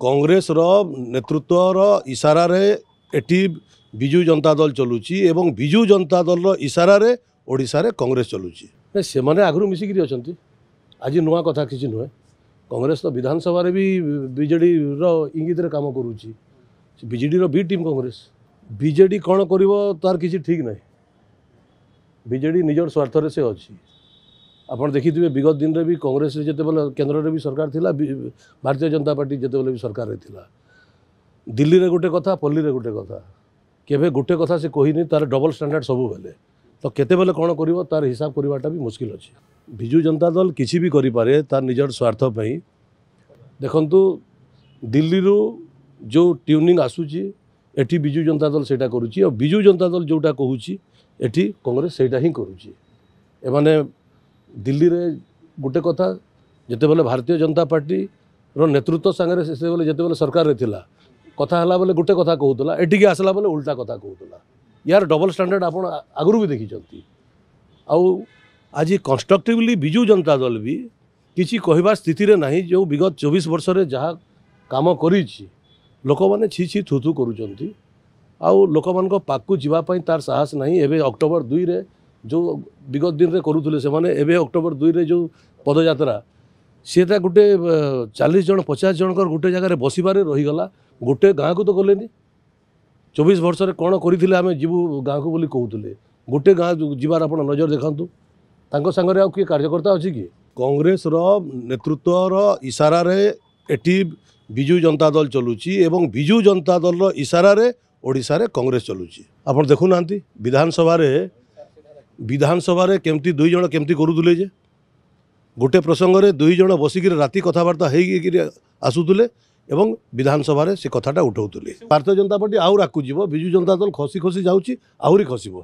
कांग्रेस नेतृत्वर इशारा एटी विजु जनता दल चलुची एवं विजु जनता दल इशारा ओडिशा रे कांग्रेस चलुची से माने आगु मिसिकी अच्छा आज नुआ कथा किसी नुहे कांग्रेस तो विधानसभा भी बीजेडी इंगित काम करुच्ची बीजेडी बी टीम कांग्रेस बीजेडी कौन कर तार किसी ठीक ना बीजेडी निजर स्वार्थ से अच्छी आपड़ देखिए विगत दिन में भी कांग्रेस जिते बेले केन्द्र में भी सरकार थिला भारतीय जनता पार्टी जिते बेले भी सरकार थिला दिल्ली रे गोटे कथा पल्ली रे गोटे कथा केवे गोटे कथा से कहनी तार डबल स्टैंडर्ड सब बेले तो केते बेले कौन कर तार हिसाब करवाटा भी मुश्किल अच्छे विजु जनता दल किसी भी करें तार निजर स्वार्थ देखु दिल्ली रू जो ट्यूनिंग आसूची एठी विजु जनता दल सेटा करुच्ची और विजु जनता दल जोटा कहूँ एठी कांग्रेस सेटा ही करुच्ची एमाने दिल्ली रे गोटे कथा जिते बेले भारतीय जनता पार्टी रो नेतृत्व सांगे से बेले जिते बेले सरकार रे थिला कथा हला बेले गोटे कथा कहूला एटिके आसला बेले उल्टा कथा कहूला यार डबल स्टैंडर्ड आपण आगु भी देखी आज कंस्ट्रक्टिवली विजु जनता दल भी किसी कहवा स्थिति रे नहीं जो विगत 24 वर्ष रे जहाँ काम करी लोक मैंने छी छी थू थू करुँच आउ लोक मान पाकू जीवाई तार साहस नहीं एवं अक्टोबर 2 रे जो विगत दिन में करुले से माने एवं अक्टोबर 2 रे जो पदयात्रा सीटा गोटे 40 जन 50 जनकर गोटे जगह बसबार रहीगला गोटे गाँव को तो गले 24 वर्ष रे कौन करते आम जीवु गाँव को बोली कहते गोटे गाँव जीवार आप नजर देखु तांको संगरे आउ किए कार्यकर्ता अच्छी कि कांग्रेस नेतृत्वर इशारा एटी विजु जनता दल चलुची एवं विजु जनता दल इशारा ओडिशा रे कांग्रेस चलुची आप देखुना विधानसभा केमती दुई जन केमती करुले जे गोटे प्रसंग रे दुई जन बसिक राति कथबार्ता हो आसुले एवं विधानसभा से कथाटा उठाऊले भारतीय जनता पार्टी आउ राकु जीव विजु जनता दल खसी खसी जाऊँगी आहरी खसब।